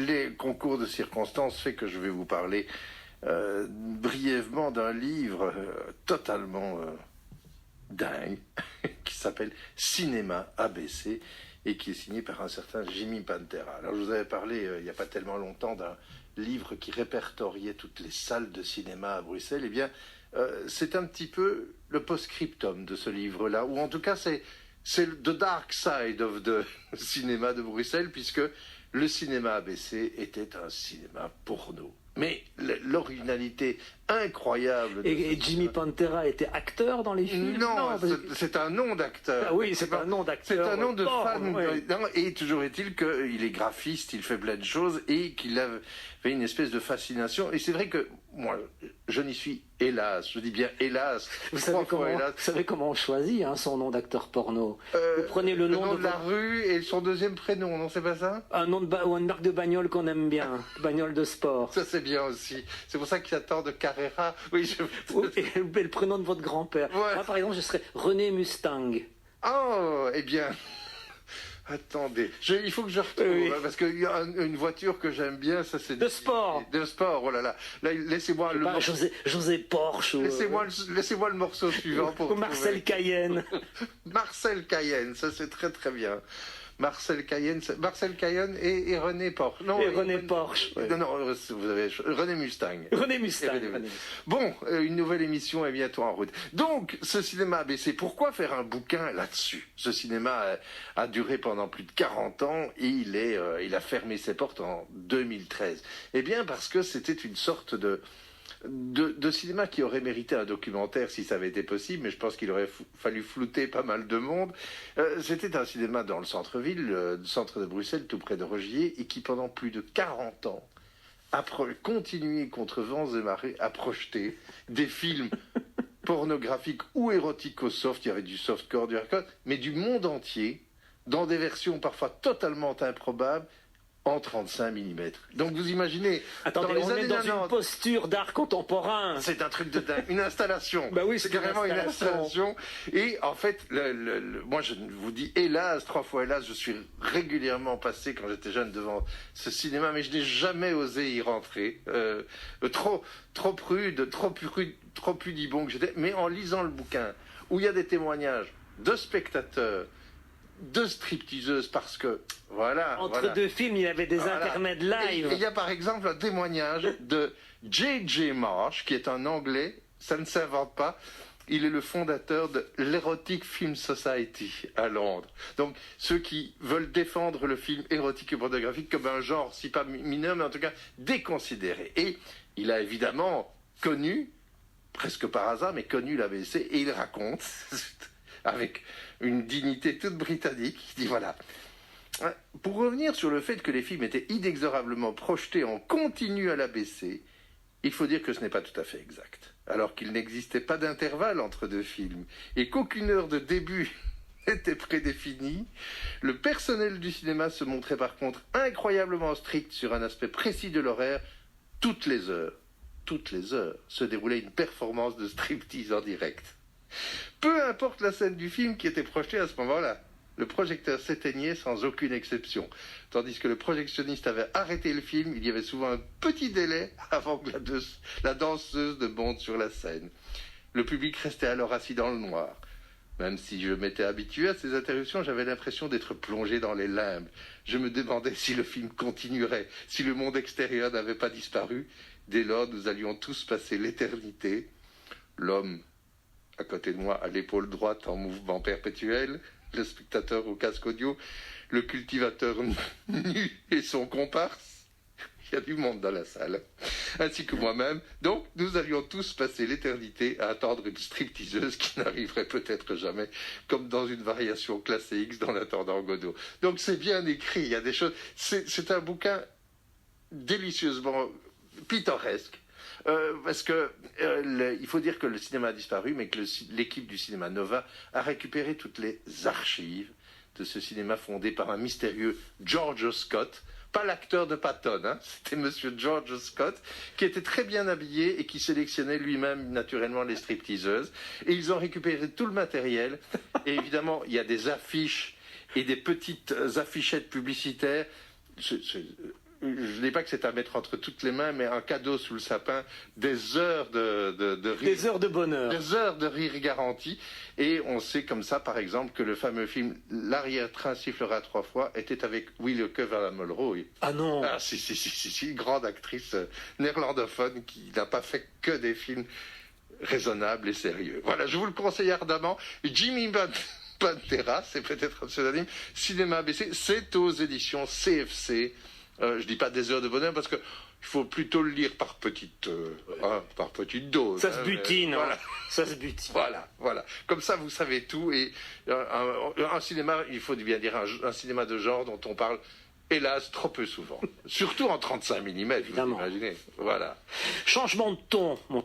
Les concours de circonstances fait que je vais vous parler brièvement d'un livre totalement dingue qui s'appelle Cinéma ABC et qui est signé par un certain Jimmy Pantera. Alors je vous avais parlé il n'y a pas tellement longtemps d'un livre qui répertoriait toutes les salles de cinéma à Bruxelles. Eh bien, c'est un petit peu le post-scriptum de ce livre-là, ou en tout cas c'est the dark side of the cinéma de Bruxelles, puisque le cinéma ABC était un cinéma porno. Mais l'originalité incroyable... Et Jimmy Pantera était acteur dans les films? Non, c'est un nom d'acteur. Ah oui, c'est un nom d'acteur. C'est un nom de fan. Ouais. Non, et toujours est-il qu'il est graphiste, il fait plein de choses, et qu'il avait une espèce de fascination. Et c'est vrai que moi, je n'y suis hélas, je dis bien hélas. Vous savez comment on choisit son nom d'acteur porno? Vous prenez le nom de la rue et son deuxième prénom, non, c'est pas ça? Un nom ou une marque de bagnole qu'on aime bien, bagnole de sport. Ça c'est bien aussi. C'est pour ça qu'il attend de Carrera. Oui, et le prénom de votre grand-père. Ouais. Moi, par exemple, je serais René Mustang. Oh, eh bien... Attendez, il faut que je retrouve, oui. Parce qu'il y a une voiture que j'aime bien, ça c'est... De sport. De sport, oh là là. Là, laissez-moi le morceau... José Porsche. Laissez-moi le morceau suivant pour ou Marcel Cayenne. Marcel Cayenne, ça c'est très très bien. Marcel Cayenne et René Porsche. Non, René Porsche. Ouais. Non, vous avez René Mustang. René Mustang. Bon, une nouvelle émission est bientôt en route. Donc, ce cinéma ABC, pourquoi faire un bouquin là-dessus? Ce cinéma a duré pendant plus de 40 ans et il a fermé ses portes en 2013. Eh bien, parce que c'était une sorte de cinéma qui aurait mérité un documentaire si ça avait été possible, mais je pense qu'il aurait fallu flouter pas mal de monde. C'était un cinéma dans le centre-ville, le centre de Bruxelles, tout près de Rogier, et qui pendant plus de 40 ans a continué contre vents et marées à projeter des films pornographiques ou érotiques au soft, il y avait du softcore, du hardcore, mais du monde entier, dans des versions parfois totalement improbables, en 35 mm. Donc vous imaginez... Attendez, on est dans une posture d'art contemporain. C'est un truc de dingue. Une installation. Bah oui, c'est carrément une installation. Et en fait, moi je vous dis hélas, 3 fois hélas, je suis régulièrement passé quand j'étais jeune devant ce cinéma, mais je n'ai jamais osé y rentrer. Trop prude, trop pudibond que j'étais. Mais en lisant le bouquin, où il y a des témoignages de spectateurs, de stripteaseuses, parce que entre deux films il y avait des intermèdes live. Et il y a par exemple un témoignage de J.J. Marsh, qui est un Anglais, ça ne s'invente pas, il est le fondateur de l'Erotic Film Society à Londres. Donc ceux qui veulent défendre le film érotique et pornographique comme un genre, si pas mineur, mais en tout cas déconsidéré. Et il a évidemment connu, presque par hasard, mais connu l'ABC, et il raconte avec une dignité toute britannique, il dit voilà. Pour revenir sur le fait que les films étaient inexorablement projetés en continu à l'ABC, il faut dire que ce n'est pas tout à fait exact. Alors qu'il n'existait pas d'intervalle entre deux films et qu'aucune heure de début n'était prédéfinie, le personnel du cinéma se montrait par contre incroyablement strict sur un aspect précis de l'horaire. Toutes les heures se déroulait une performance de striptease en direct. Peu importe la scène du film qui était projetée à ce moment-là, le projecteur s'éteignait sans aucune exception. Tandis que le projectionniste avait arrêté le film, il y avait souvent un petit délai avant que la danseuse ne monte sur la scène. Le public restait alors assis dans le noir. Même si je m'étais habitué à ces interruptions, j'avais l'impression d'être plongé dans les limbes. Je me demandais si le film continuerait, si le monde extérieur n'avait pas disparu. Dès lors, nous allions tous passer l'éternité. L'homme à côté de moi, à l'épaule droite en mouvement perpétuel, le spectateur au casque audio, le cultivateur nu et son comparse. Il y a du monde dans la salle, ainsi que moi-même. Donc, nous allions tous passer l'éternité à attendre une stripteaseuse qui n'arriverait peut-être jamais, comme dans une variation classée X dans l'Attendant Godot. Donc, c'est bien écrit, il y a des choses... C'est un bouquin délicieusement pittoresque. Parce que il faut dire que le cinéma a disparu, mais que l'équipe du cinéma Nova a récupéré toutes les archives de ce cinéma fondé par un mystérieux George Scott, pas l'acteur de Patton, c'était monsieur George Scott, qui était très bien habillé et qui sélectionnait lui-même naturellement les stripteaseuses. Et ils ont récupéré tout le matériel. Et évidemment, il y a des affiches et des petites affichettes publicitaires. je ne dis pas que c'est à mettre entre toutes les mains, mais un cadeau sous le sapin, des heures de rire. Des heures de bonheur. Des heures de rire garanties. Et on sait comme ça, par exemple, que le fameux film L'arrière-train sifflera 3 fois était avec Will Mulroy. Ah non. Ah si, une grande actrice néerlandophone qui n'a pas fait que des films raisonnables et sérieux. Voilà, je vous le conseille ardemment. Jimmy Pantera, c'est peut-être un pseudonyme. Cinéma ABC, c'est aux éditions CFC. Je dis pas des heures de bonheur parce que il faut plutôt le lire par petite dose. Ça se butine, voilà. Ça se butine. Voilà. Comme ça, vous savez tout. Et un cinéma, il faut bien dire, un cinéma de genre dont on parle, hélas, trop peu souvent. Surtout en 35 mm, vous imaginez. Voilà. Changement de ton, mon